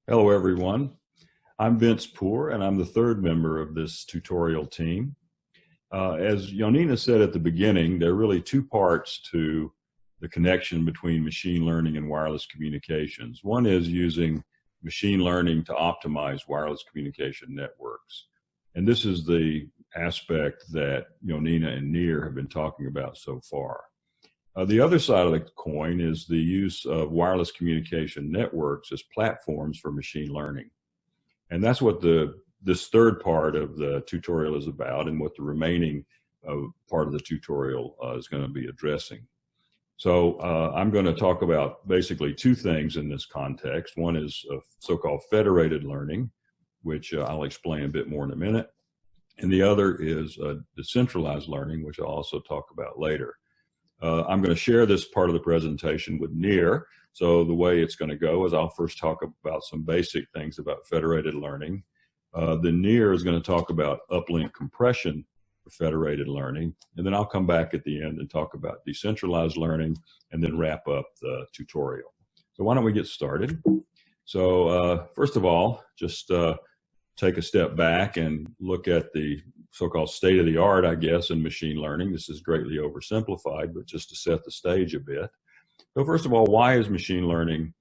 Hello, everyone. I'm Vince Poor, and I'm the third member of this tutorial team. As Yonina said at the beginning, there are really two parts to the connection between machine learning and wireless communications. One is using machine learning to optimize wireless communication networks. And this is the aspect that Yonina and Nir have been talking about so far. The other side of the coin is the use of wireless communication networks as platforms for machine learning. And that's what this third part of the tutorial is about, and what the remaining part of the tutorial is going to be addressing. So I'm going to talk about basically two things in this context. One is so-called federated learning, which I'll explain a bit more in a minute. And the other is decentralized learning, which I'll also talk about later. I'm going to share this part of the presentation with Nir. So the way it's going to go is I'll first talk about some basic things about federated learning. Then Nir is going to talk about uplink compression for federated learning. And then I'll come back at the end and talk about decentralized learning and then wrap up the tutorial. So why don't we get started? So first of all, just take a step back and look at the so-called state-of-the-art, I guess, in machine learning. This is greatly oversimplified, but just to set the stage a bit. So first of all, why has machine learning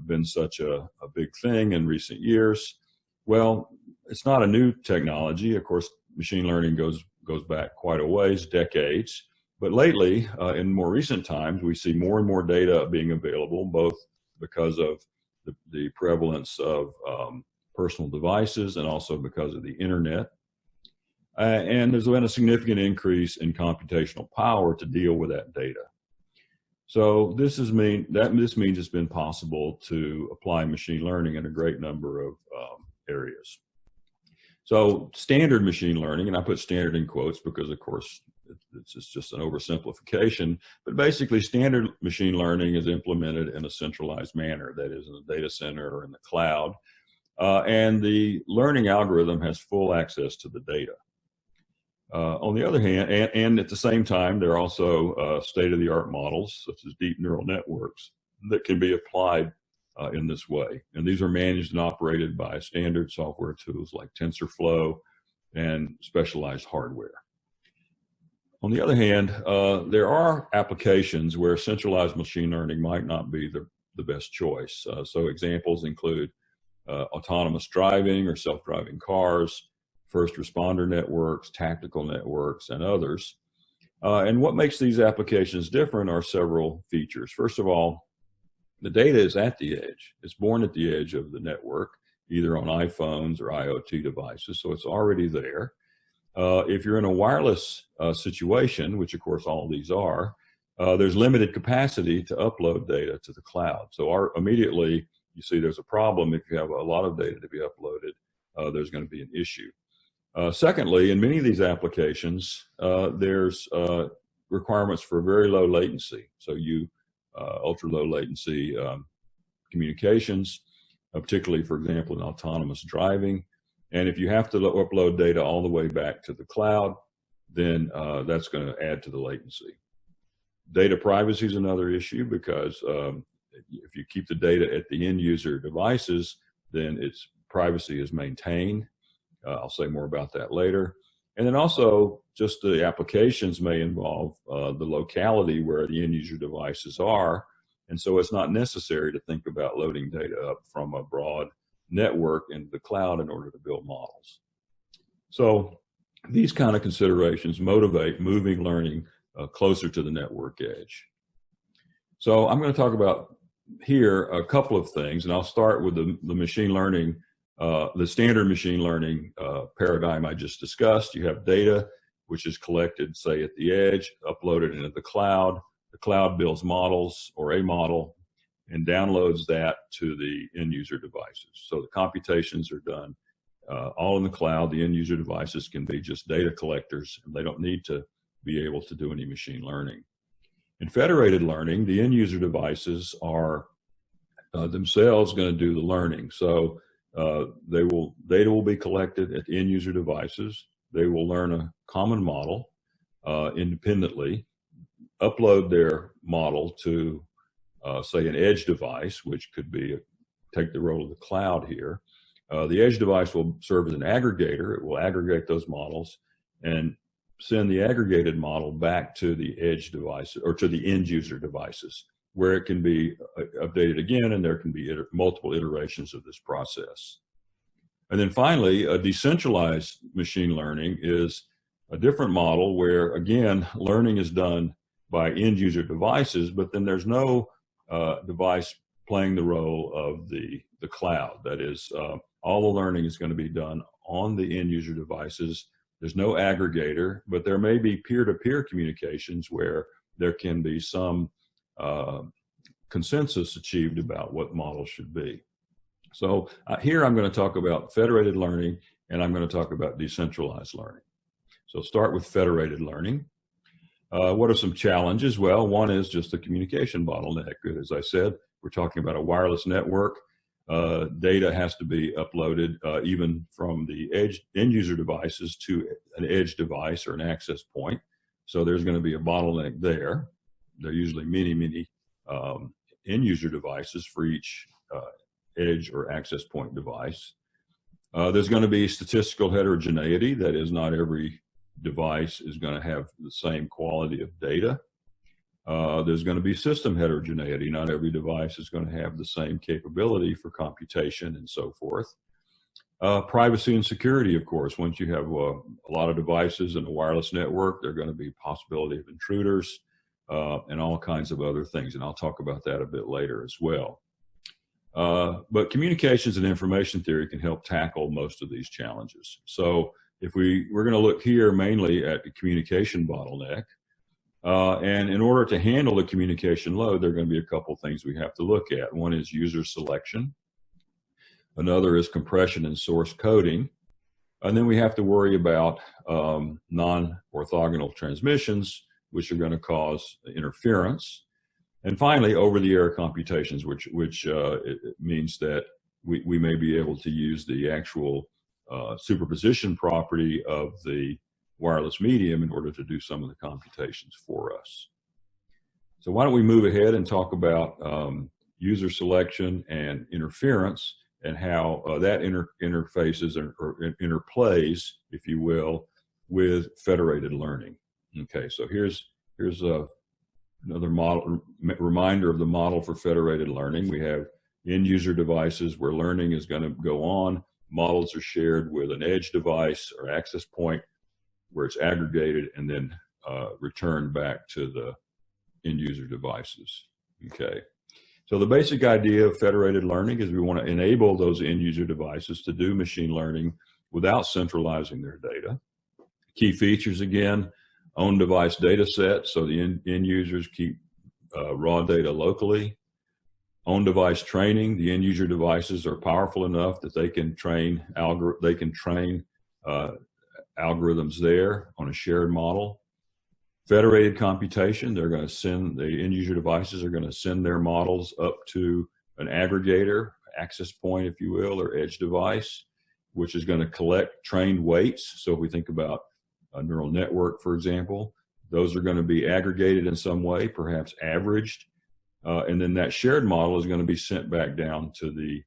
been such a big thing in recent years? Well, it's not a new technology. Of course, machine learning goes back quite a ways, decades. But lately, in more recent times, we see more and more data being available, both because of the prevalence of personal devices and also because of the internet. And there's been a significant increase in computational power to deal with that data. So this means it's been possible to apply machine learning in a great number of areas. So standard machine learning, and I put standard in quotes because, of course, it's just an oversimplification, but basically standard machine learning is implemented in a centralized manner, that is in the data center or in the cloud. And the learning algorithm has full access to the data. On the other hand, and at the same time, there are also state-of-the-art models, such as deep neural networks, that can be applied in this way. And these are managed and operated by standard software tools like TensorFlow and specialized hardware. On the other hand, there are applications where centralized machine learning might not be the best choice. So examples include autonomous driving or self-driving cars, first responder networks, tactical networks, and others. And what makes these applications different are several features. First of all, the data is at the edge. It's born at the edge of the network, either on iPhones or IoT devices, so it's already there. If you're in a wireless situation, which of course all of these are, there's limited capacity to upload data to the cloud. So immediately you see there's a problem. If you have a lot of data to be uploaded, there's going to be an issue. Secondly, in many of these applications, there's requirements for very low latency. So ultra low latency communications, particularly, for example, in autonomous driving. And if you have to upload data all the way back to the cloud, then that's going to add to the latency. Data privacy is another issue because if you keep the data at the end user devices, then its privacy is maintained. I'll say more about that later. And then also just the applications may involve the locality where the end user devices are. And so it's not necessary to think about loading data up from a broad network into the cloud in order to build models. So these kind of considerations motivate moving learning closer to the network edge. So I'm going to talk about here a couple of things, and I'll start with the machine learning, the standard machine learning paradigm I just discussed. You have data which is collected, say, at the edge, uploaded into the cloud. The cloud builds models or a model and downloads that to the end user devices. So the computations are done all in the cloud. The end user devices can be just data collectors, and they don't need to be able to do any machine learning. In federated learning, the end user devices are themselves going to do the learning. So data will be collected at the end user devices. They will learn a common model independently, upload their model to say an edge device, which could be take the role of the cloud here. The edge device will serve as an aggregator. It will aggregate those models and send the aggregated model back to the edge device or to the end user devices, where it can be updated again, and there can be multiple iterations of this process. And then finally, a decentralized machine learning is a different model where, again, learning is done by end user devices, but then there's no device playing the role of the cloud. That is, all the learning is going to be done on the end user devices. There's no aggregator, but there may be peer-to-peer communications where there can be some consensus achieved about what models should be. So here I'm going to talk about federated learning, and I'm going to talk about decentralized learning. So start with federated learning. What are some challenges? Well, one is just the communication bottleneck. As I said, we're talking about a wireless network. Data has to be uploaded even from the end user devices to an edge device or an access point. So there's going to be a bottleneck there. There are usually many end user devices for each edge or access point device. There's going to be statistical heterogeneity. That is, not every device is going to have the same quality of data. There's going to be system heterogeneity. Not every device is going to have the same capability for computation and so forth. Privacy and security, of course. Once you have a lot of devices in a wireless network, there are going to be possibility of intruders and all kinds of other things. And I'll talk about that a bit later as well. But communications and information theory can help tackle most of these challenges. So if we're going to look here mainly at the communication bottleneck. And in order to handle the communication load, there are going to be a couple things we have to look at. One is user selection. Another is compression and source coding. And then we have to worry about non-orthogonal transmissions, which are going to cause interference. And finally, over-the-air computations, which it means that we may be able to use the actual superposition property of the wireless medium in order to do some of the computations for us. So why don't we move ahead and talk about user selection and interference and how that interfaces or interplays, if you will, with federated learning. Okay, so here's another model, reminder of the model for federated learning. We have end user devices where learning is going to go on. Models are shared with an edge device or access point where it's aggregated and then returned back to the end user devices. Okay. So the basic idea of federated learning is we want to enable those end user devices to do machine learning without centralizing their data. Key features, again, own device data set, so the end users keep raw data locally. Own device training, the end user devices are powerful enough that they can train algorithms there on a shared model. Federated computation, they're going to send, the end user devices are going to send their models up to an aggregator, access point, if you will, or edge device, which is going to collect trained weights. So if we think about a neural network, for example, those are going to be aggregated in some way, perhaps averaged. And then that shared model is going to be sent back down to the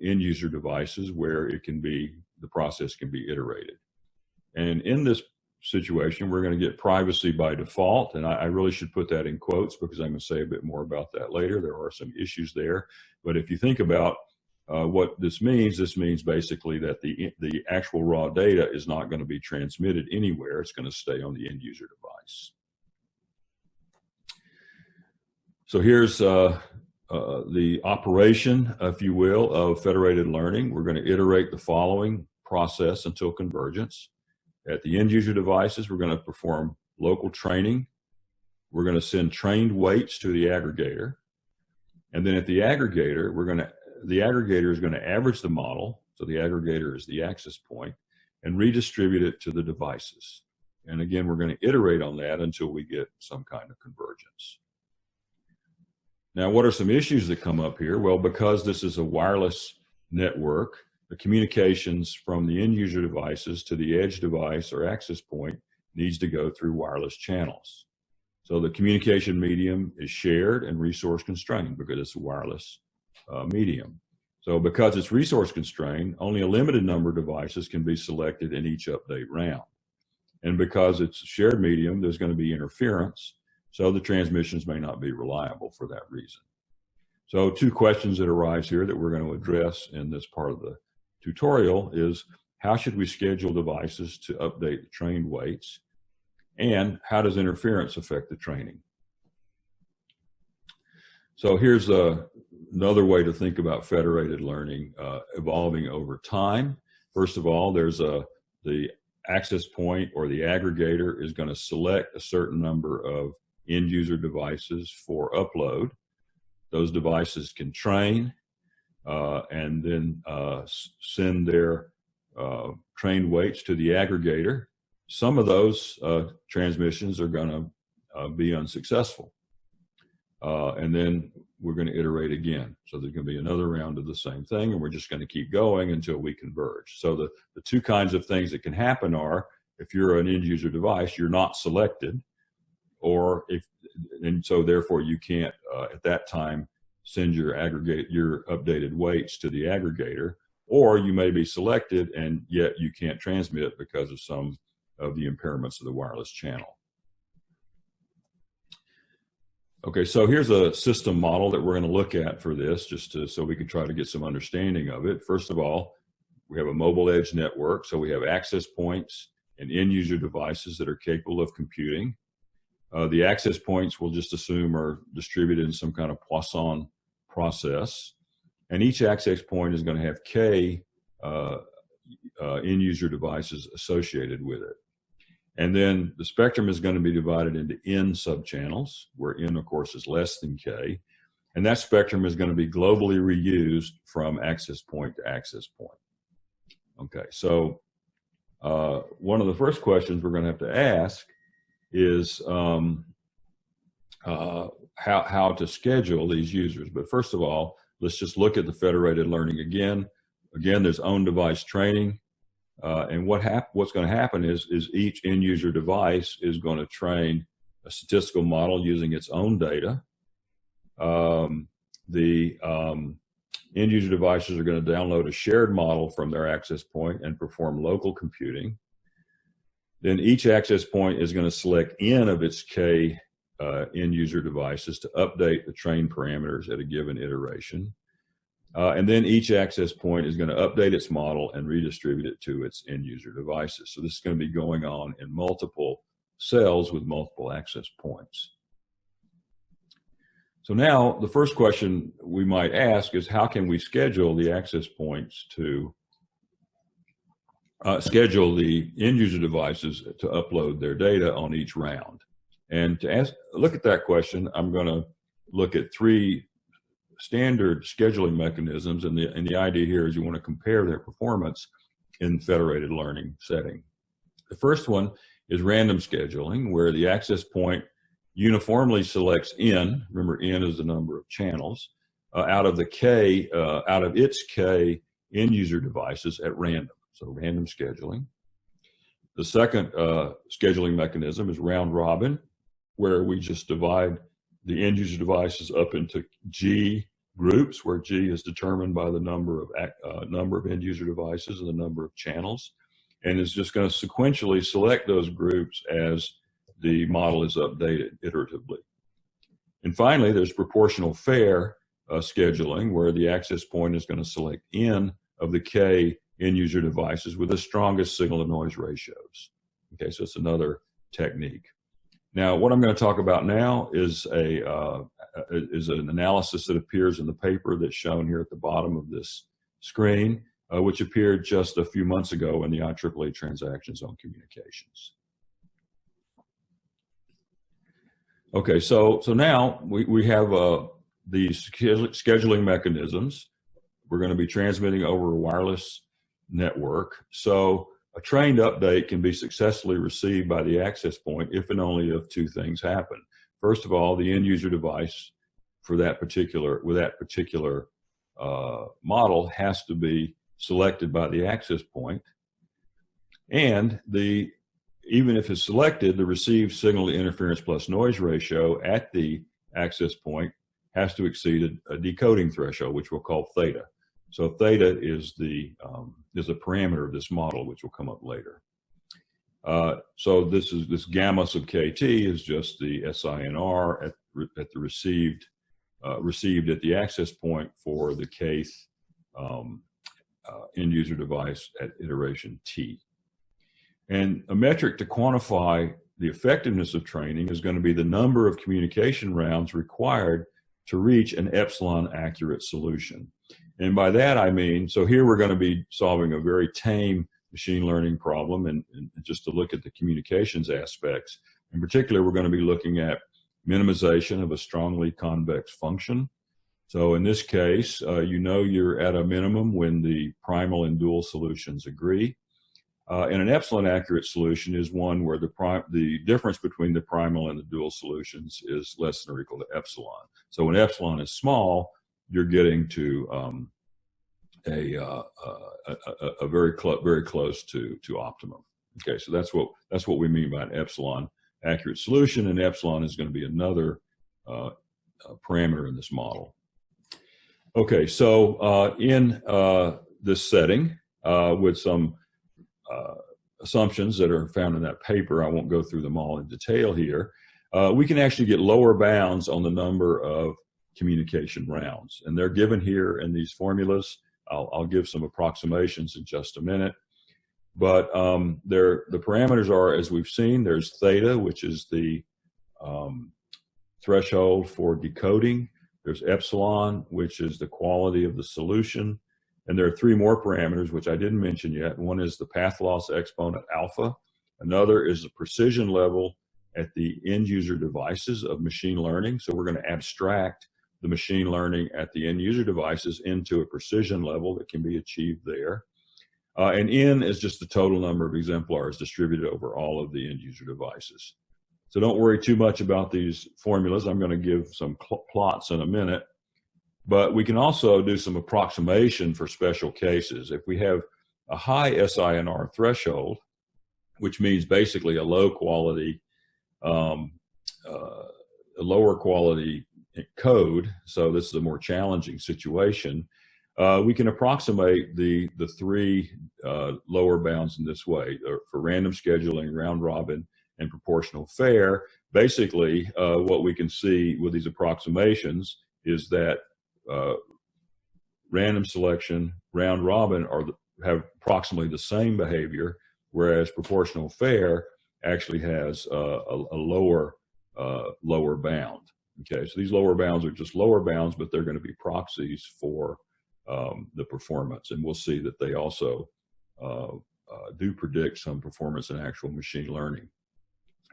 end user devices where it can be, the process can be iterated. And in this situation, we're going to get privacy by default. And I really should put that in quotes because I'm going to say a bit more about that later. There are some issues there. But if you think about what this means basically that the actual raw data is not going to be transmitted anywhere. It's going to stay on the end user device. So here's the operation, if you will, of federated learning. We're going to iterate the following process until convergence. At the end user devices, we're going to perform local training. We're going to send trained weights to the aggregator. And then at the aggregator, the aggregator is going to average the model. So the aggregator is the access point and redistribute it to the devices. And again, we're going to iterate on that until we get some kind of convergence. Now, what are some issues that come up here? Well, because this is a wireless network, the communications from the end user devices to the edge device or access point needs to go through wireless channels. So the communication medium is shared and resource constrained because it's a wireless medium. So because it's resource constrained, only a limited number of devices can be selected in each update round. And because it's a shared medium, there's going to be interference, so the transmissions may not be reliable for that reason. So two questions that arise here that we're going to address in this part of the tutorial is, how should we schedule devices to update the trained weights? And how does interference affect the training? So here's another way to think about federated learning evolving over time. First of all, there's the access point or the aggregator is going to select a certain number of end user devices for upload. Those devices can train and then send their trained weights to the aggregator. Some of those transmissions are going to be unsuccessful. And then we're going to iterate again. So there's going to be another round of the same thing, and we're just going to keep going until we converge. So the two kinds of things that can happen are, if you're an end user device, you're not selected, and so therefore you can't at that time send your updated weights to the aggregator, or you may be selected and yet you can't transmit because of some of the impairments of the wireless channel. Okay, so here's a system model that we're going to look at for this, just so we can try to get some understanding of it. First of all, we have a mobile edge network, so we have access points and end user devices that are capable of computing. The access points we'll just assume are distributed in some kind of Poisson process, and each access point is going to have K end user devices associated with it. And then the spectrum is going to be divided into N subchannels, where N, of course, is less than K. And that spectrum is going to be globally reused from access point to access point. Okay, so one of the first questions we're going to have to ask is how to schedule these users. But first of all, let's just look at the federated learning again. Again, there's own device training. And what's going to happen is each end user device is going to train a statistical model using its own data. The end user devices are going to download a shared model from their access point and perform local computing. Then each access point is going to select N of its K end user devices to update the trained parameters at a given iteration. And then each access point is going to update its model and redistribute it to its end user devices. So this is going to be going on in multiple cells with multiple access points. So now the first question we might ask is, how can we schedule the access points to schedule the end user devices to upload their data on each round? And to look at that question, I'm going to look at three standard scheduling mechanisms, and the idea here is you want to compare their performance in federated learning setting. The first one is random scheduling, where the access point uniformly selects N, remember N is the number of channels, out of its K end user devices at random, so random scheduling. The second scheduling mechanism is round robin, where we just divide the end user devices up into G groups, where G is determined by the number of end user devices and the number of channels, and is just going to sequentially select those groups as the model is updated iteratively. And finally, there's proportional fair scheduling, where the access point is going to select N of the K end user devices with the strongest signal to noise ratios. Okay, so it's another technique. Now, what I'm going to talk about now is an analysis that appears in the paper that's shown here at the bottom of this screen, which appeared just a few months ago in the IEEE Transactions on Communications. Okay, so now we have these scheduling mechanisms. We're going to be transmitting over a wireless network. So a trained update can be successfully received by the access point if and only if two things happen. First of all, the end user device for that particular model has to be selected by the access point, and even if it's selected, the received signal to interference plus noise ratio at the access point has to exceed a decoding threshold, which we'll call theta. So theta is a parameter of this model, which will come up later. So this gamma sub kt is just the SINR at the received at the access point for the kth end user device at iteration t. And a metric to quantify the effectiveness of training is going to be the number of communication rounds required to reach an epsilon accurate solution. And by that I mean, so here we're going to be solving a very tame machine learning problem, and just to look at the communications aspects. In particular, we're going to be looking at minimization of a strongly convex function. So in this case, you know you're at a minimum when the primal and dual solutions agree. And an epsilon accurate solution is one where the difference between the primal and the dual solutions is less than or equal to epsilon. So when epsilon is small, you're getting to very close to optimum. Okay, so that's what we mean by an epsilon accurate solution, and epsilon is going to be another parameter in this model. Okay, so in this setting with some assumptions that are found in that paper, I won't go through them all in detail here, we can actually get lower bounds on the number of communication rounds, and they're given here in these formulas. I'll give some approximations in just a minute, but the parameters are, as we've seen, there's theta, which is the threshold for decoding. There's epsilon, which is the quality of the solution. And there are three more parameters, which I didn't mention yet. One is the path loss exponent alpha. Another is the precision level at the end user devices of machine learning. So we're going to abstract the machine learning at the end user devices into a precision level that can be achieved there. And N is just the total number of exemplars distributed over all of the end user devices. So don't worry too much about these formulas. I'm going to give some plots in a minute. But we can also do some approximation for special cases. If we have a high SINR threshold, which means basically a low quality, a lower quality code, so this is a more challenging situation, we can approximate the three lower bounds in this way. For random scheduling, round robin, and proportional fair, basically what we can see with these approximations is that random selection, round robin have approximately the same behavior, whereas proportional fair actually has a lower bound. Okay, so these lower bounds are just lower bounds, but they're going to be proxies for the performance, and we'll see that they also do predict some performance in actual machine learning.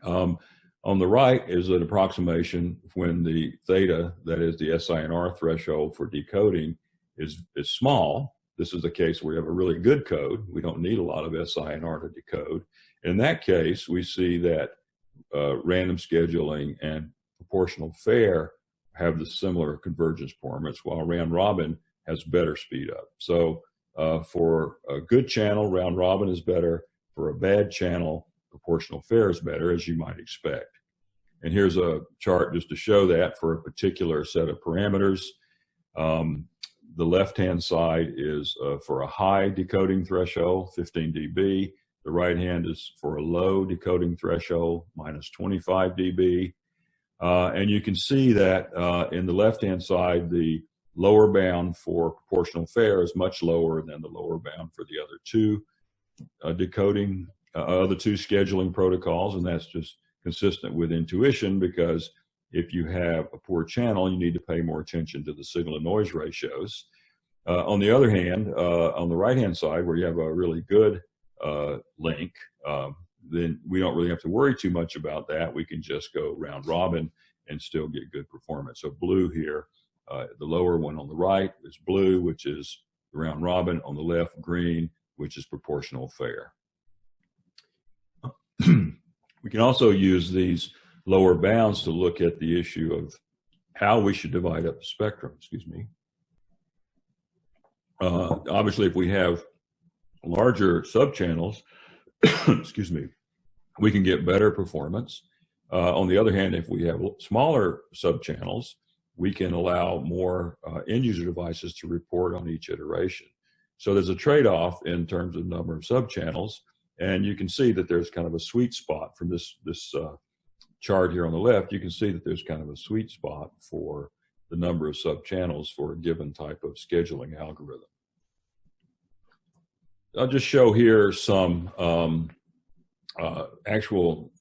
On the right is an approximation when the theta, that is the SINR threshold for decoding, is small. This is a case where we have a really good code. We don't need a lot of SINR to decode. In that case, we see that random scheduling and proportional fair have the similar convergence performance, while round robin has better speed up. So for a good channel, round robin is better. For a bad channel, proportional fair is better, as you might expect. And here's a chart just to show that for a particular set of parameters. The left-hand side is for a high decoding threshold, 15 dB. The right hand is for a low decoding threshold, minus 25 dB. And you can see that in the left-hand side, the lower bound for proportional fair is much lower than the lower bound for the other two other two scheduling protocols, and that's just consistent with intuition, because if you have a poor channel, you need to pay more attention to the signal to noise ratios. On the other hand, on the right-hand side, where you have a really good link, then we don't really have to worry too much about that. We can just go round robin and still get good performance. So blue here, the lower one on the right is blue, which is the round robin. On the left, green, which is proportional fair. We can also use these lower bounds to look at the issue of how we should divide up the spectrum. Excuse me. Obviously, if we have larger subchannels, excuse me, we can get better performance. On the other hand, if we have smaller subchannels, we can allow more end-user devices to report on each iteration. So there's a trade-off in terms of number of subchannels, and you can see that there's kind of a sweet spot from this chart here on the left. You can see that there's kind of a sweet spot for the number of subchannels for a given type of scheduling algorithm. I'll just show here some actual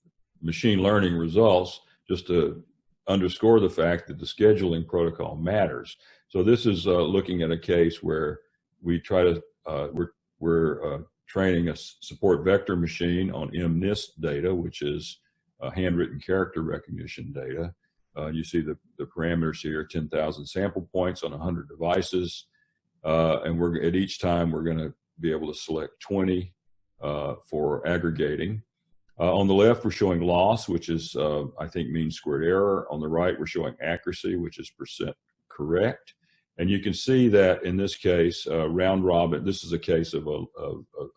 machine learning results just to underscore the fact that the scheduling protocol matters. So this is looking at a case where we try to, we're training a support vector machine on MNIST data, which is handwritten character recognition data. You see the parameters here, 10,000 sample points on 100 devices. And at each time, we're going to be able to select 20 for aggregating. On the left, we're showing loss, which is, I think, mean squared error. On the right, we're showing accuracy, which is % correct. And you can see that in this case, round robin, this is a case of a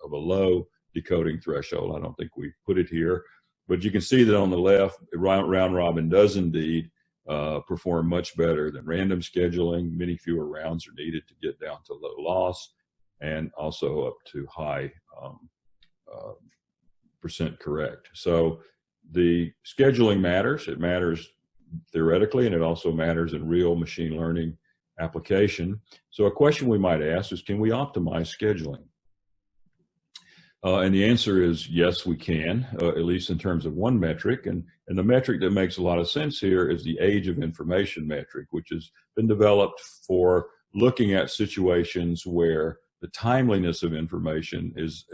low decoding threshold. I don't think we put it here. But you can see that on the left, round robin does indeed perform much better than random scheduling. Many fewer rounds are needed to get down to low loss and also up to high % correct. So the scheduling matters. It matters theoretically, and it also matters in real machine learning application. So a question we might ask is, can we optimize scheduling? And the answer is yes, we can, at least in terms of one metric. And the metric that makes a lot of sense here is the age of information metric, which has been developed for looking at situations where the timeliness of information is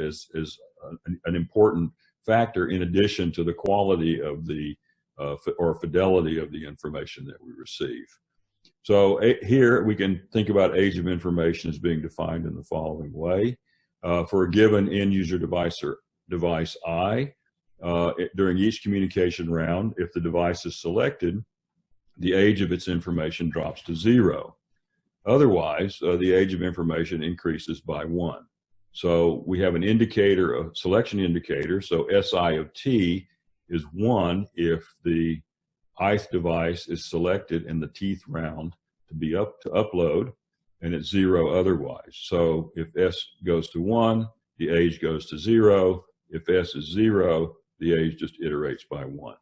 an important factor in addition to the quality of the or fidelity of the information that we receive. So here we can think about age of information as being defined in the following way. For a given end-user device or device I, during each communication round, if the device is selected, the age of its information drops to 0. Otherwise, the age of information increases by 1. So we have an indicator, a selection indicator. So SI of T is 1 if the ith device is selected in the tth round to be up to upload, and it's 0 otherwise. So if S goes to 1, the age goes to 0. If S is 0, the age just iterates by 1.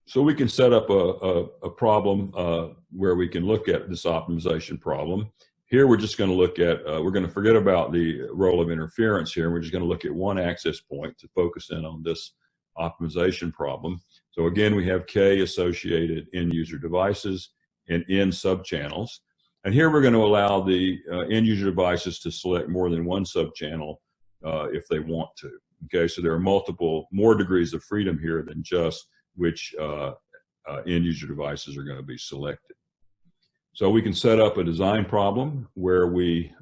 So we can set up a problem where we can look at this optimization problem. Here we're just going to look at, we're going to forget about the role of interference here. We're just going to look at one access point to focus in on this optimization problem. So again, we have K associated end-user devices and N subchannels. And here we're going to allow the end-user devices to select more than one subchannel if they want to. Okay, so there are more degrees of freedom here than just which end-user devices are going to be selected. So we can set up a design problem where we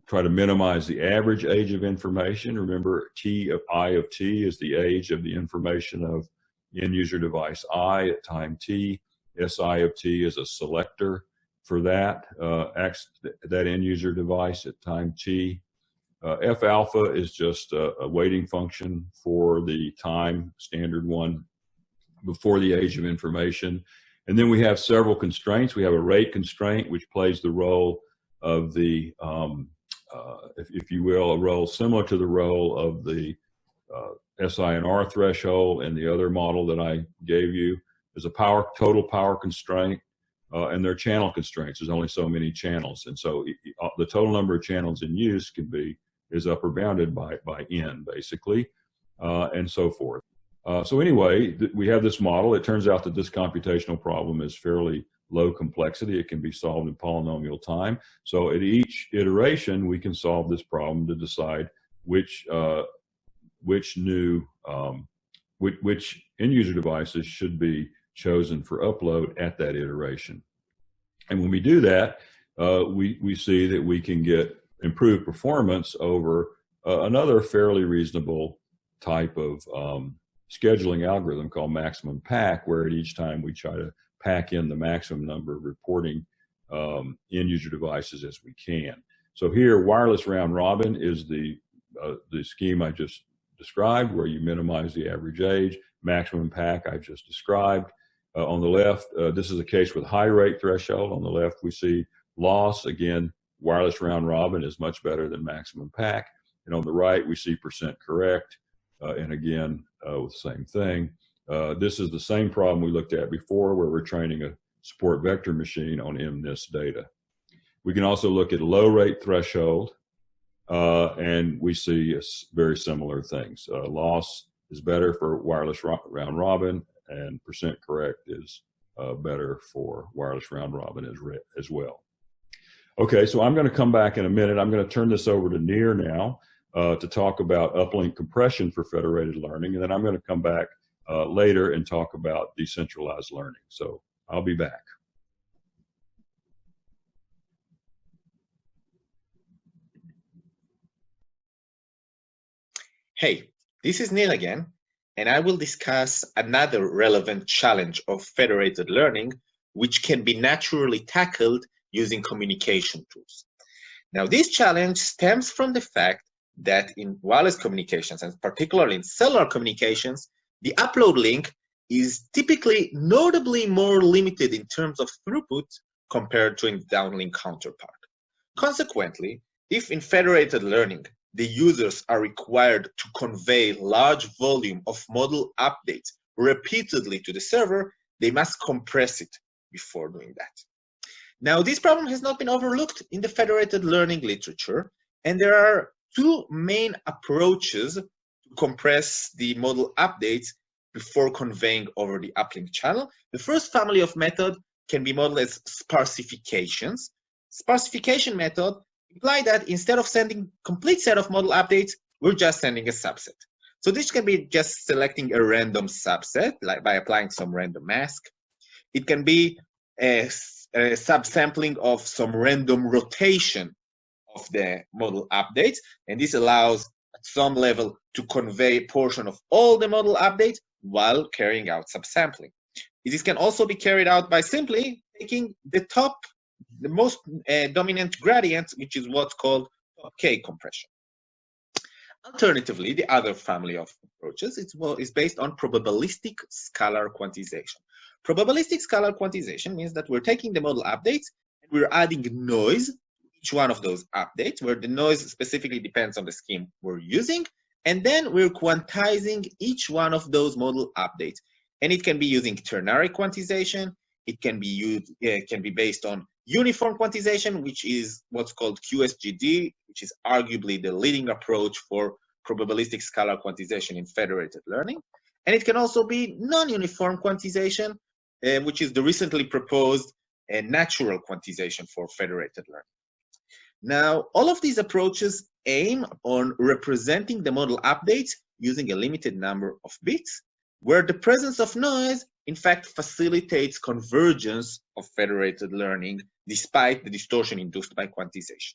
try to minimize the average age of information. Remember, I of T is the age of the information of end-user device I at time T. SI of T is a selector for that end-user device at time T. F alpha is just a weighting function for the time, standard one, before the age of information. And then we have several constraints. We have a rate constraint, which plays the role of the, if you will, a role similar to the role of the SI&R threshold and the other model that I gave you. There's a total power constraint, and there are channel constraints. There's only so many channels. And so the total number of channels in use is upper bounded by N, basically, and so forth. So anyway, we have this model. It turns out that this computational problem is fairly low complexity. It can be solved in polynomial time. So at each iteration, we can solve this problem to decide which end-user devices should be chosen for upload at that iteration. And when we do that, we see that we can get improved performance over another fairly reasonable type of scheduling algorithm called maximum pack, where at each time we try to pack in the maximum number of reporting end-user devices as we can. So here, wireless round robin is the scheme I just described, where you minimize the average age. Maximum pack I just described. On the left, this is a case with high rate threshold. On the left, we see loss. Again, wireless round robin is much better than maximum pack. And on the right, we see percent correct. And again, with the same thing. This is the same problem we looked at before, where we're training a support vector machine on MNIST data. We can also look at low rate threshold, and we see very similar things. Loss is better for wireless round robin, and percent correct is better for wireless round robin as well. Okay, so I'm going to come back in a minute. I'm going to turn this over to Nir now to talk about uplink compression for federated learning, and then I'm going to come back later and talk about decentralized learning. So I'll be back. Hey, this is Neil again, and I will discuss another relevant challenge of federated learning, which can be naturally tackled using communication tools. Now, this challenge stems from the fact that in wireless communications, and particularly in cellular communications, the upload link is typically notably more limited in terms of throughput compared to a downlink counterpart. Consequently, if in federated learning, the users are required to convey large volume of model updates repeatedly to the server, they must compress it before doing that. Now, this problem has not been overlooked in the federated learning literature, and there are two main approaches to compress the model updates before conveying over the uplink channel. The first family of method can be modeled as sparsifications. Sparsification method imply that instead of sending complete set of model updates, we're just sending a subset. So this can be just selecting a random subset, like by applying some random mask. It can be a subsampling of some random rotation of the model updates, and this allows at some level to convey a portion of all the model updates while carrying out subsampling. This can also be carried out by simply taking the most dominant gradient, which is what's called top K compression. Alternatively, the other family of approaches is based on probabilistic scalar quantization. Probabilistic scalar quantization means that we're taking the model updates and we're adding noise to each one of those updates, where the noise specifically depends on the scheme we're using, and then we're quantizing each one of those model updates. And it can be using ternary quantization. It can be based on uniform quantization, which is what's called QSGD, which is arguably the leading approach for probabilistic scalar quantization in federated learning. And it can also be non-uniform quantization, which is the recently proposed natural quantization for federated learning. Now, all of these approaches aim on representing the model updates using a limited number of bits, where the presence of noise, in fact, facilitates convergence of federated learning despite the distortion induced by quantization.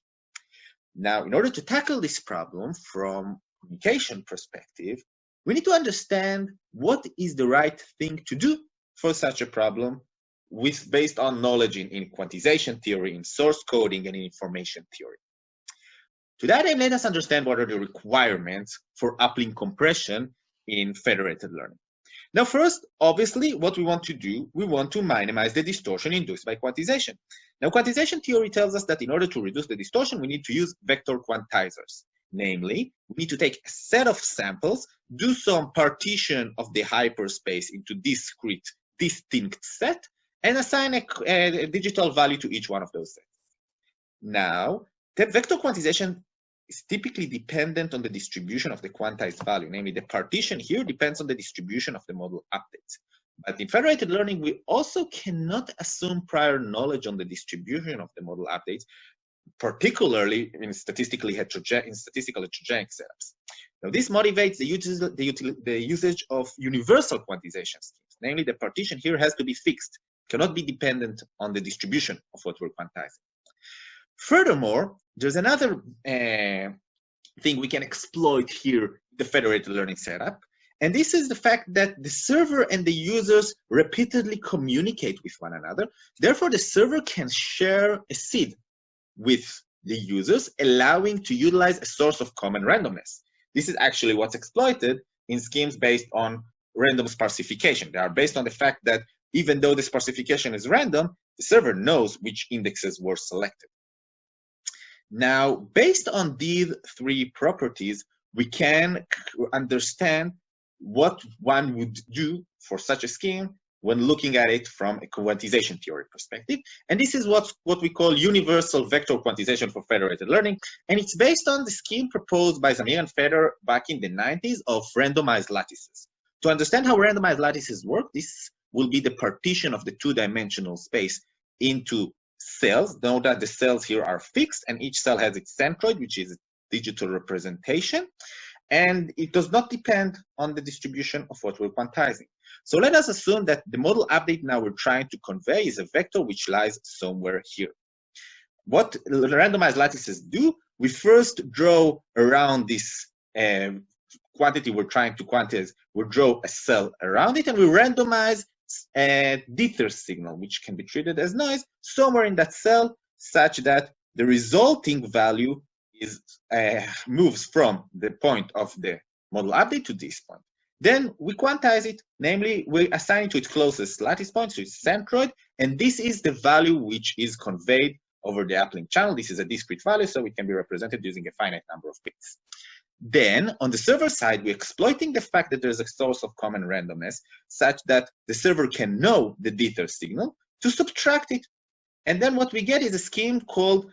Now, in order to tackle this problem from communication perspective, we need to understand what is the right thing to do for such a problem based on knowledge in quantization theory, in source coding, and in information theory. To that aim, let us understand what are the requirements for uplink compression in federated learning. Now, first, obviously, what we want to do, we want to minimize the distortion induced by quantization. Now, quantization theory tells us that in order to reduce the distortion, we need to use vector quantizers. Namely, we need to take a set of samples, do some partition of the hyperspace into discrete, distinct set, and assign a digital value to each one of those sets. Now, the vector quantization is typically dependent on the distribution of the quantized value. Namely, the partition here depends on the distribution of the model updates. But in federated learning, we also cannot assume prior knowledge on the distribution of the model updates, particularly in statistical heterogenic setups. Now, this motivates the usage of universal quantization schemes. Namely, the partition here has to be fixed, cannot be dependent on the distribution of what we're quantizing. Furthermore, there's another thing we can exploit here, the federated learning setup, and this is the fact that the server and the users repeatedly communicate with one another. Therefore, the server can share a seed with the users, allowing to utilize a source of common randomness. This is actually what's exploited in schemes based on random sparsification. They are based on the fact that even though the sparsification is random, the server knows which indexes were selected. Now, based on these three properties, we can understand what one would do for such a scheme when looking at it from a quantization theory perspective. And this is what we call universal vector quantization for federated learning. And it's based on the scheme proposed by Zamir and Feder back in the 90s of randomized lattices. To understand how randomized lattices work, this will be the partition of the two-dimensional space into cells. Note that the cells here are fixed, and each cell has its centroid, which is a digital representation. And it does not depend on the distribution of what we're quantizing. So let us assume that the model update now we're trying to convey is a vector which lies somewhere here. What randomized lattices do, we first draw around this quantity we're trying to quantize, we draw a cell around it, and we randomize a dither signal, which can be treated as noise, somewhere in that cell, such that the resulting value is moves from the point of the model update to this point. Then we quantize it, namely we assign it to its closest lattice point, to its centroid, and this is the value which is conveyed over the uplink channel. This is a discrete value, so it can be represented using a finite number of bits. Then, on the server side, we're exploiting the fact that there's a source of common randomness, such that the server can know the dither signal to subtract it. And then what we get is a scheme called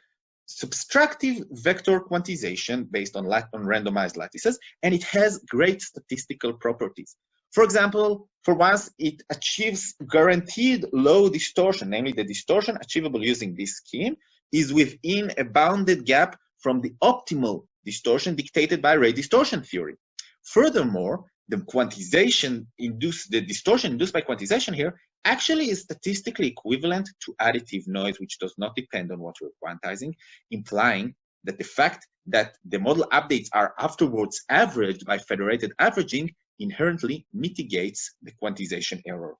subtractive vector quantization based on randomized lattices, and it has great statistical properties. For example, for once, it achieves guaranteed low distortion, namely the distortion achievable using this scheme is within a bounded gap from the optimal distortion dictated by ray distortion theory. Furthermore, the distortion induced by quantization here actually is statistically equivalent to additive noise, which does not depend on what we're quantizing, implying that the fact that the model updates are afterwards averaged by federated averaging inherently mitigates the quantization error.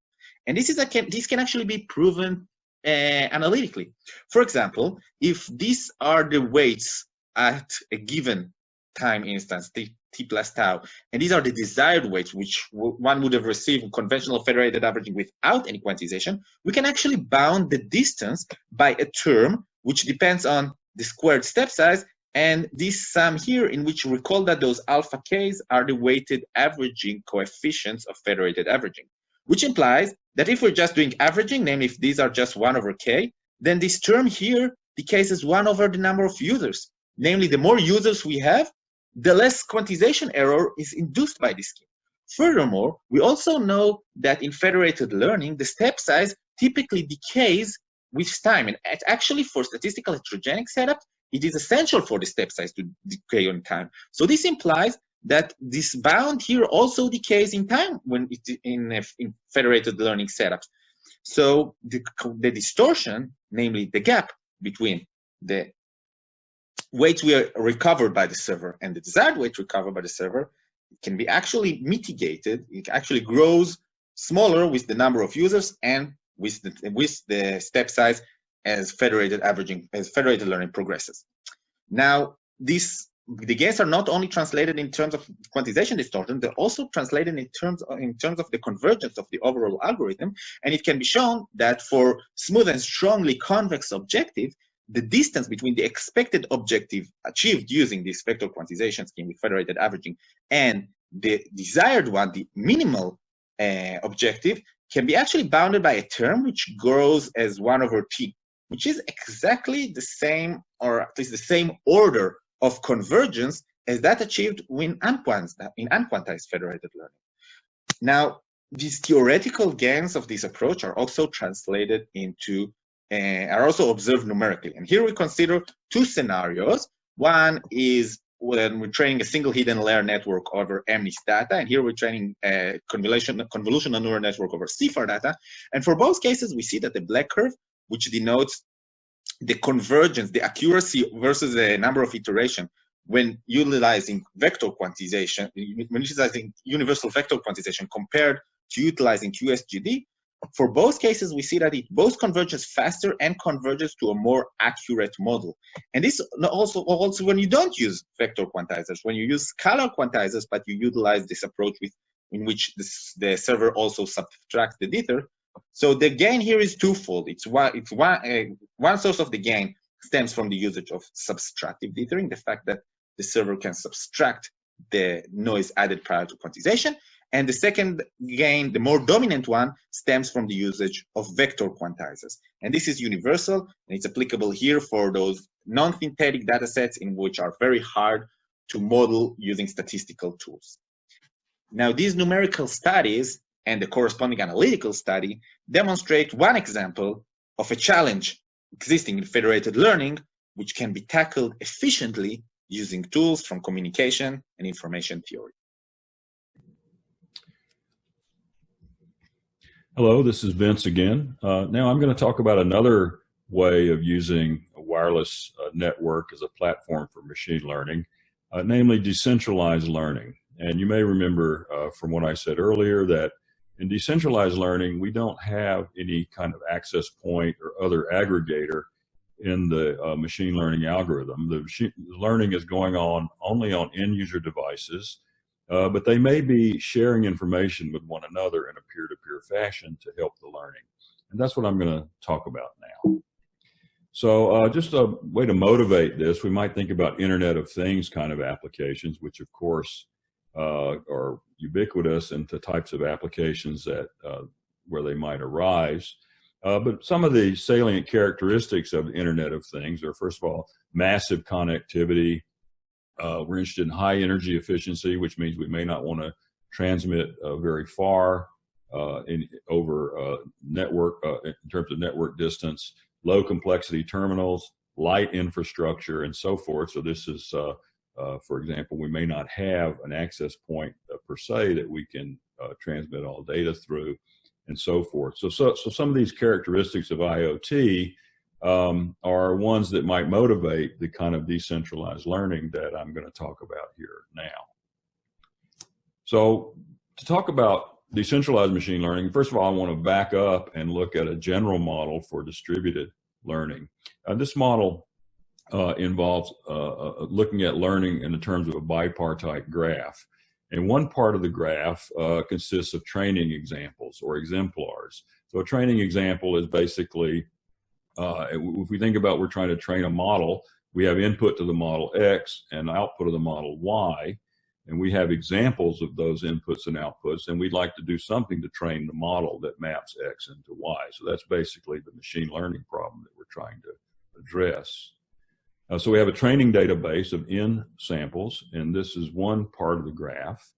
And this can actually be proven analytically. For example, if these are the weights at a given time instance, t plus tau, and these are the desired weights which one would have received in conventional federated averaging without any quantization, we can actually bound the distance by a term which depends on the squared step size, and this sum here, in which recall that those alpha k's are the weighted averaging coefficients of federated averaging, which implies that if we're just doing averaging, namely if these are just 1 over k, then this term here decays as 1 over the number of users. Namely, the more users we have, the less quantization error is induced by this scheme. Furthermore, we also know that in federated learning, the step size typically decays with time. And actually, for statistical heterogenic setups, it is essential for the step size to decay on time. So this implies that this bound here also decays in time when it in federated learning setups. So the distortion, namely the gap between the weights we are recovered by the server and the desired weight recovered by the server, it can be actually mitigated. It actually grows smaller with the number of users and with the step size as federated learning progresses. Now, the gains are not only translated in terms of quantization distortion, they're also translated in terms of the convergence of the overall algorithm. And it can be shown that for smooth and strongly convex objective, the distance between the expected objective achieved using this vector quantization scheme with federated averaging and the desired one, the minimal objective, can be actually bounded by a term which grows as 1 over t, which is exactly the same, or at least the same order of convergence as that achieved in unquantized federated learning. Now, these theoretical gains of this approach are also translated into are also observed numerically. And here we consider two scenarios. One is when we're training a single hidden layer network over MNIST data, and here we're training a convolutional neural network over CFAR data. And for both cases, we see that the black curve, which denotes the convergence, the accuracy versus the number of iteration when utilizing vector quantization, when utilizing universal vector quantization compared to utilizing QSGD, for both cases, we see that it both converges faster and converges to a more accurate model. And this also when you don't use vector quantizers, when you use scalar quantizers, but you utilize this approach in which the server also subtracts the dither, So the gain here is twofold. One source of the gain stems from the usage of subtractive dithering, the fact that the server can subtract the noise added prior to quantization. And the second gain, the more dominant one, stems from the usage of vector quantizers. And this is universal, and it's applicable here for those non-synthetic data sets in which are very hard to model using statistical tools. Now, these numerical studies and the corresponding analytical study demonstrate one example of a challenge existing in federated learning, which can be tackled efficiently using tools from communication and information theory. Hello, this is Vince again. Now I'm going to talk about another way of using a wireless network as a platform for machine learning, namely decentralized learning. And you may remember from what I said earlier that in decentralized learning, we don't have any kind of access point or other aggregator in the machine learning algorithm. The learning is going on only on end-user devices, but they may be sharing information with one another in a peer-to-peer fashion to help the learning. And that's what I'm going to talk about now. So just a way to motivate this, we might think about Internet of Things kind of applications, which of course are ubiquitous into types of applications that where they might arise. But some of the salient characteristics of the Internet of Things are, first of all, massive connectivity. We're interested in high energy efficiency, which means we may not want to transmit very far over network in terms of network distance, low complexity terminals, light infrastructure, and so forth. So this is, for example, we may not have an access point per se that we can transmit all data through, and so forth. So some of these characteristics of IoT are ones that might motivate the kind of decentralized learning that I'm going to talk about here now. So to talk about decentralized machine learning, first of all, I want to back up and look at a general model for distributed learning. This model involves looking at learning in terms of a bipartite graph. And one part of the graph consists of training examples or exemplars. So a training example is basically, if we think about we're trying to train a model, we have input to the model X and output of the model Y, and we have examples of those inputs and outputs, and we'd like to do something to train the model that maps X into Y. So that's basically the machine learning problem that we're trying to address. So we have a training database of N samples, and this is one part of the graph.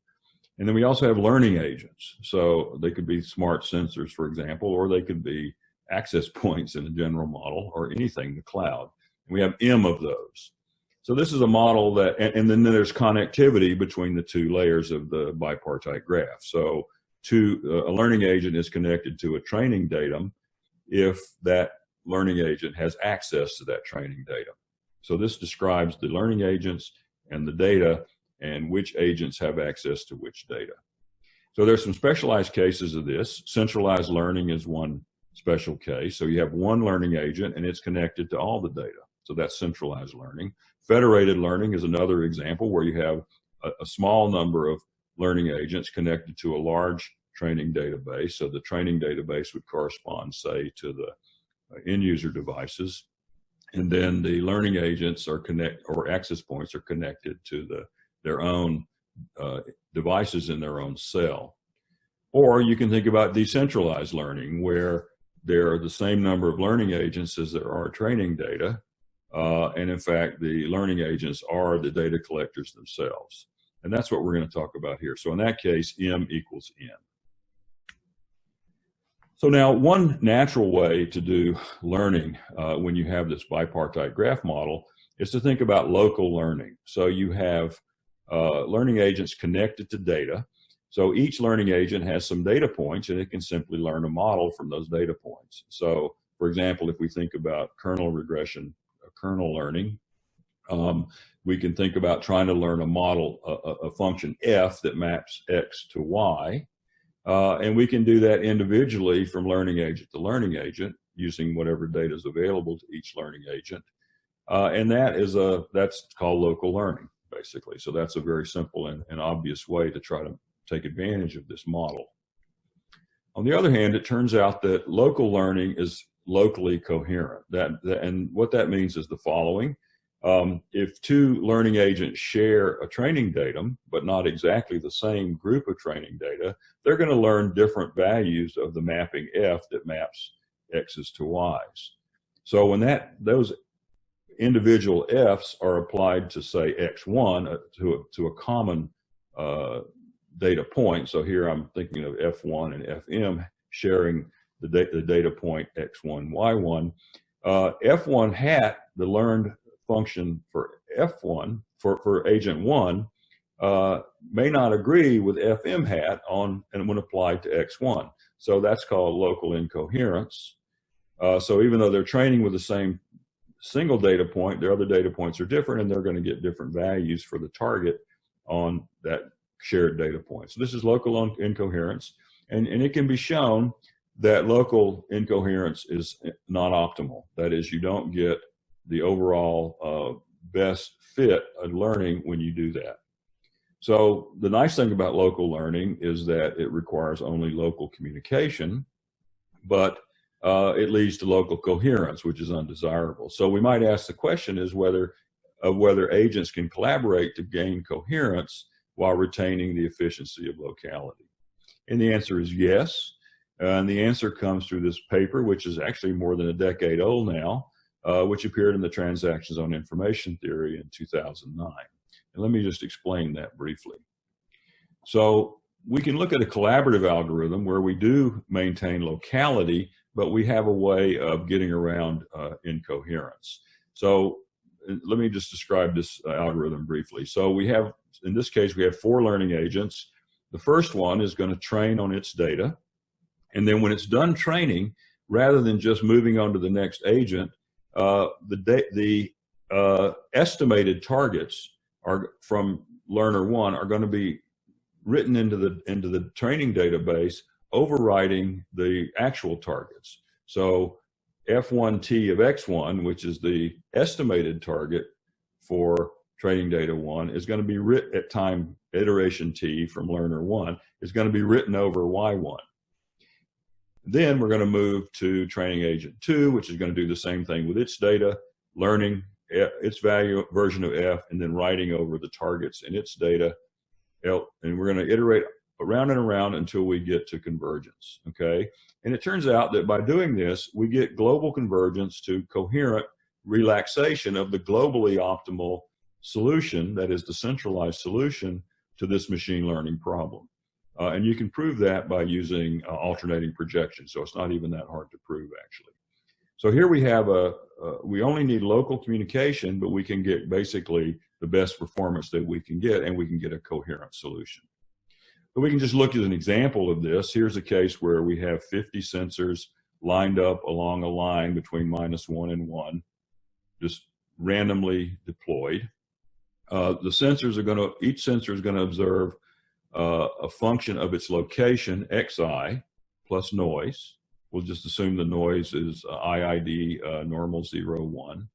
And then we also have learning agents. So they could be smart sensors, for example, or they could be access points in a general model, or anything in the cloud. And we have M of those. So this is a model that, and then there's connectivity between the two layers of the bipartite graph. So a learning agent is connected to a training datum if that learning agent has access to that training datum. So this describes the learning agents and the data and which agents have access to which data. So there's some specialized cases of this. Centralized learning is one special case. So you have one learning agent and it's connected to all the data. So that's centralized learning. Federated learning is another example where you have a small number of learning agents connected to a large training database. So the training database would correspond, say, to the end user devices. And then the learning agents are or access points are connected to their own devices in their own cell. Or you can think about decentralized learning, where there are the same number of learning agents as there are training data. And in fact, the learning agents are the data collectors themselves. And that's what we're going to talk about here. So in that case, M equals N. So now one natural way to do learning when you have this bipartite graph model is to think about local learning. So you have learning agents connected to data. So each learning agent has some data points and it can simply learn a model from those data points. So for example, if we think about kernel regression, kernel learning, we can think about trying to learn a model, a function f that maps X to Y. And we can do that individually from learning agent to learning agent using whatever data is available to each learning agent. And that's called local learning, basically. So that's a very simple and obvious way to try to take advantage of this model. On the other hand, it turns out that local learning is locally coherent. And what that means is the following. If two learning agents share a training datum, but not exactly the same group of training data, they're going to learn different values of the mapping F that maps X's to Y's. So when those individual F's are applied to, say, X1 to a common data point, so here I'm thinking of F1 and FM sharing the data point X1, Y1, F1 hat, the learned function for F1, for agent 1, may not agree with FM hat and when applied to X1. So that's called local incoherence. So even though they're training with the same single data point, their other data points are different, and they're going to get different values for the target on that shared data point. So this is local incoherence, and it can be shown that local incoherence is not optimal. That is, you don't get the overall best fit of learning when you do that. So the nice thing about local learning is that it requires only local communication, but it leads to local coherence, which is undesirable. So we might ask the question is whether agents can collaborate to gain coherence while retaining the efficiency of locality. And the answer is yes. And the answer comes through this paper, which is actually more than a decade old now, which appeared in the Transactions on Information Theory in 2009. And let me just explain that briefly. So we can look at a collaborative algorithm where we do maintain locality, but we have a way of getting around incoherence. So let me just describe this algorithm briefly. So we have, in this case, we have 4 learning agents. The first one is going to train on its data. And then when it's done training, rather than just moving on to the next agent, the estimated targets are from learner 1 are going to be written into the training database, overriding the actual targets. So F1T of X1, which is the estimated target for training data 1, is going to be written at time iteration T from learner 1, is going to be written over Y1. Then we're going to move to training agent 2, which is going to do the same thing with its data, learning its version of F, and then writing over the targets in its data. And we're going to iterate around and around until we get to convergence, okay? And it turns out that by doing this, we get global convergence to coherent relaxation of the globally optimal solution, that is the centralized solution to this machine learning problem. And you can prove that by using alternating projection, so it's not even that hard to prove, actually. So here we have we only need local communication, but we can get basically the best performance that we can get, and we can get a coherent solution. But we can just look at an example of this. Here's a case where we have 50 sensors lined up along a line between -1 and 1, just randomly deployed. The sensors are going to, each sensor is going to observe a function of its location, xi, plus noise. We'll just assume the noise is IID normal 0, 1.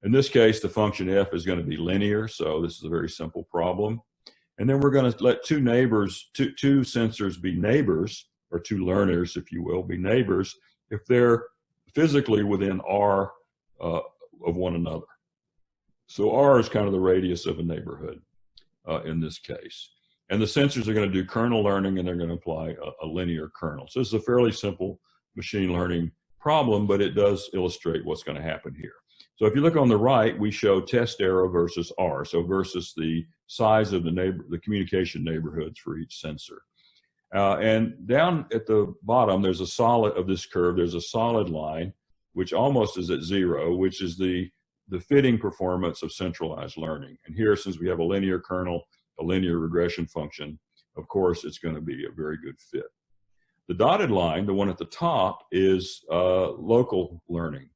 In this case, the function f is going to be linear, so this is a very simple problem. And then we're going to let two sensors be neighbors, or two learners, if you will, be neighbors, if they're physically within R of one another. So R is kind of the radius of a neighborhood in this case. And the sensors are going to do kernel learning, and they're going to apply a linear kernel. So this is a fairly simple machine learning problem, but it does illustrate what's going to happen here. So if you look on the right, we show test arrow versus R, so versus the size of the communication neighborhoods for each sensor. And down at the bottom, there's a solid of this curve. There's a solid line, which almost is at 0, which is the fitting performance of centralized learning. And here, since we have a linear kernel, a linear regression function, of course, it's going to be a very good fit. The dotted line, the one at the top, is local learning.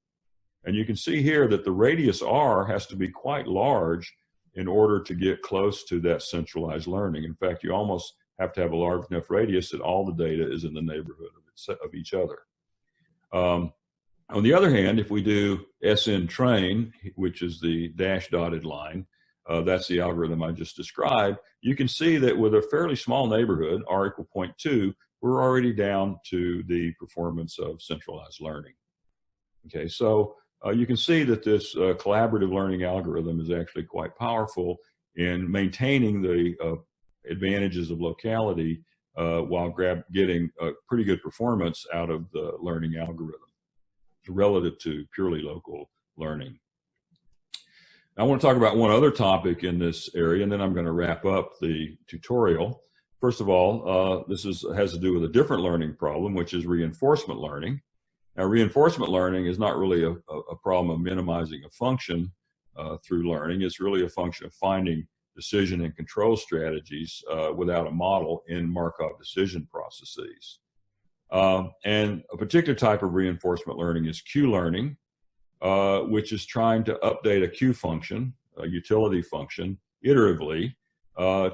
And you can see here that the radius R has to be quite large in order to get close to that centralized learning. In fact, you almost have to have a large enough radius that all the data is in the neighborhood of each other. On the other hand, if we do SN train, which is the dash dotted line, that's the algorithm I just described, you can see that with a fairly small neighborhood, r equal 0.2, we're already down to the performance of centralized learning. Okay, so you can see that this collaborative learning algorithm is actually quite powerful in maintaining the advantages of locality while getting a pretty good performance out of the learning algorithm relative to purely local learning. I want to talk about one other topic in this area, and then I'm going to wrap up the tutorial. First of all, this has to do with a different learning problem, which is reinforcement learning. Now, reinforcement learning is not really a problem of minimizing a function through learning. It's really a function of finding decision and control strategies without a model in Markov decision processes. And a particular type of reinforcement learning is Q learning, which is trying to update a Q function, a utility function, iteratively,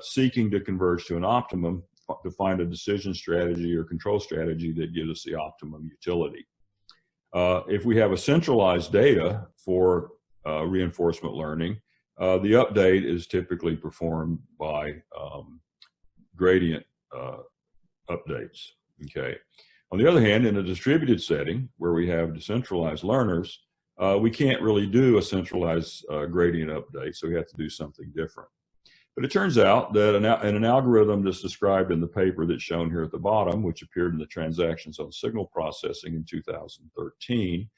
seeking to converge to an optimum to find a decision strategy or control strategy that gives us the optimum utility. If we have a centralized data for reinforcement learning, the update is typically performed by gradient updates. Okay. On the other hand, in a distributed setting where we have decentralized learners, we can't really do a centralized gradient update, so we have to do something different. But it turns out that in an algorithm that's described in the paper that's shown here at the bottom, which appeared in the Transactions on Signal Processing in 2013,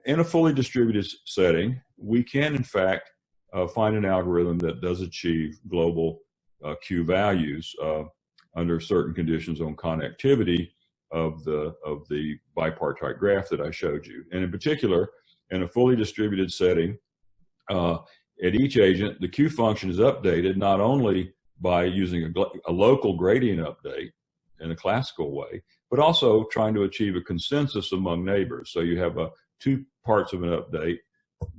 in a fully distributed setting, we can in fact find an algorithm that does achieve global Q values under certain conditions on connectivity of the bipartite graph that I showed you. And in particular, in a fully distributed setting, at each agent, the Q function is updated not only by using a local gradient update in a classical way, but also trying to achieve a consensus among neighbors. So you have two parts of an update,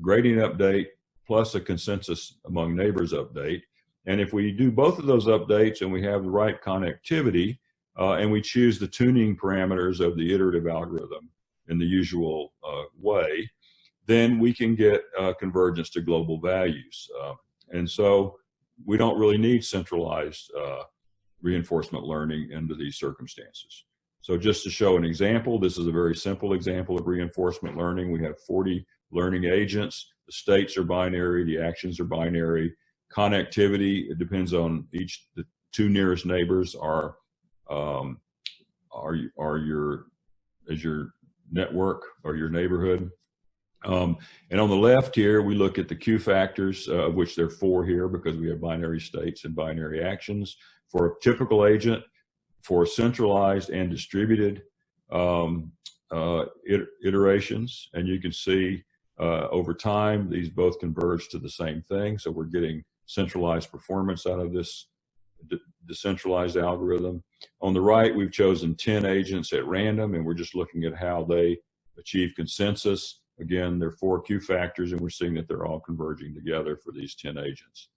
gradient update plus a consensus among neighbors update. And if we do both of those updates and we have the right connectivity, and we choose the tuning parameters of the iterative algorithm in the usual way, then we can get convergence to global values. And so we don't really need centralized reinforcement learning under these circumstances. So just to show an example, this is a very simple example of reinforcement learning. We have 40 learning agents. The states are binary, the actions are binary. Connectivity, it depends on the two nearest neighbors are your network or your neighborhood. And on the left here, we look at the Q factors, of which there are 4 here because we have binary states and binary actions for a typical agent, for centralized and distributed iterations. And you can see over time, these both converge to the same thing. So we're getting centralized performance out of this decentralized algorithm. On the right, we've chosen 10 agents at random, and we're just looking at how they achieve consensus. Again, there are 4 Q factors, and we're seeing that they're all converging together for these 10 agents.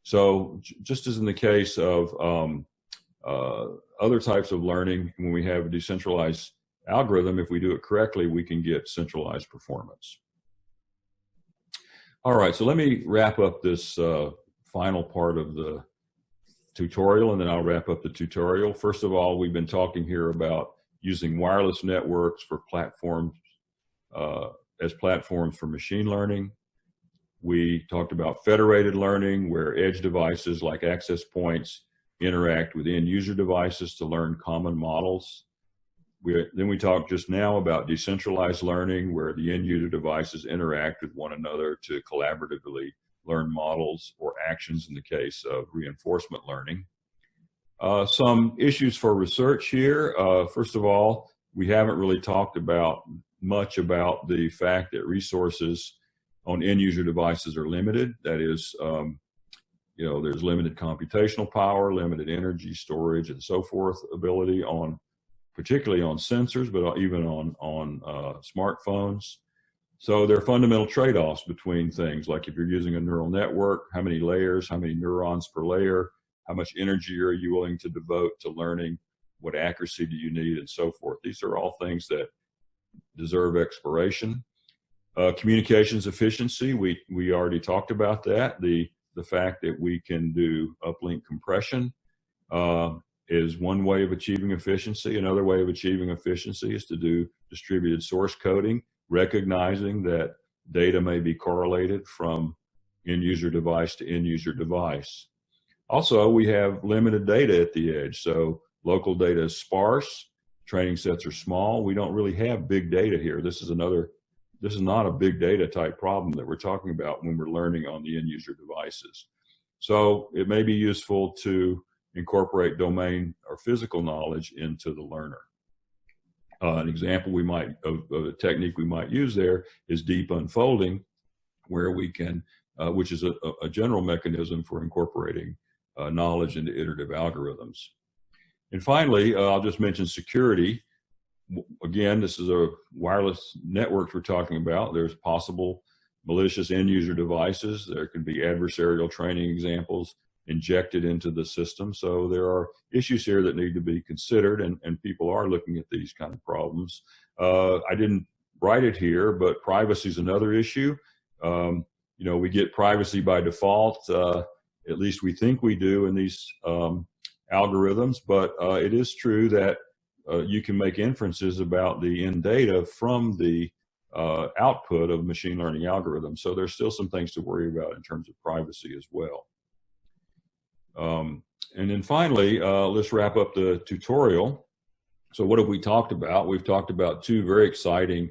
So just as in the case of other types of learning, when we have a decentralized algorithm, if we do it correctly, we can get centralized performance. All right, so let me wrap up this final part of the tutorial, and then I'll wrap up the tutorial. First of all, we've been talking here about using wireless networks for platforms, as platforms for machine learning. We talked about federated learning, where edge devices like access points interact with end user devices to learn common models. Then we talked just now about decentralized learning, where the end user devices interact with one another to collaboratively learn models or actions in the case of reinforcement learning. Some issues for research here. First of all, we haven't really talked much about the fact that resources on end user devices are limited. That is, there's limited computational power, limited energy storage, and so forth ability particularly on sensors, but even on smartphones. So there are fundamental trade-offs between things, like if you're using a neural network, how many layers, how many neurons per layer, how much energy are you willing to devote to learning, what accuracy do you need, and so forth. These are all things that deserve exploration. Communications efficiency, we already talked about that. The fact that we can do uplink compression is one way of achieving efficiency. Another way of achieving efficiency is to do distributed source coding, recognizing that data may be correlated from end-user device to end-user device. Also, we have limited data at the edge, so local data is sparse, training sets are small. We don't really have big data here. This is not a big data type problem that we're talking about when we're learning on the end-user devices. So it may be useful to incorporate domain or physical knowledge into the learner. An example of a technique we might use there is deep unfolding, where we can, which is a general mechanism for incorporating knowledge into iterative algorithms. And finally, I'll just mention security. Again, this is a wireless network we're talking about. There's possible malicious end-user devices. There can be adversarial training examples injected into the system. So there are issues here that need to be considered, and people are looking at these kind of problems. I didn't write it here, but privacy is another issue. You know, we get privacy by default, at least we think we do in these algorithms, but it is true that you can make inferences about the end data from the output of machine learning algorithms. So there's still some things to worry about in terms of privacy as well. And then finally, let's wrap up the tutorial. So what have we talked about? We've talked about two very exciting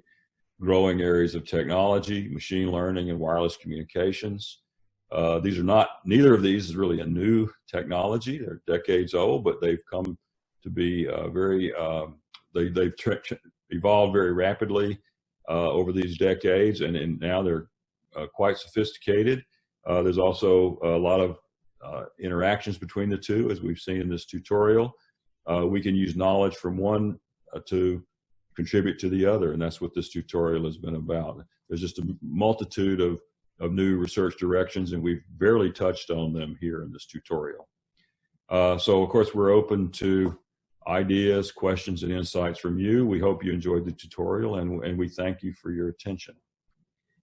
growing areas of technology, machine learning and wireless communications. Neither of these is really a new technology. They're decades old, but they've come to be they've evolved very rapidly over these decades, and now they're quite sophisticated. There's also a lot of interactions between the two, as we've seen in this tutorial. We can use knowledge from one to contribute to the other, and that's what this tutorial has been about. There's just a multitude of new research directions, and we've barely touched on them here in this tutorial. So, of course, we're open to ideas, questions, and insights from you. We hope you enjoyed the tutorial, and we thank you for your attention.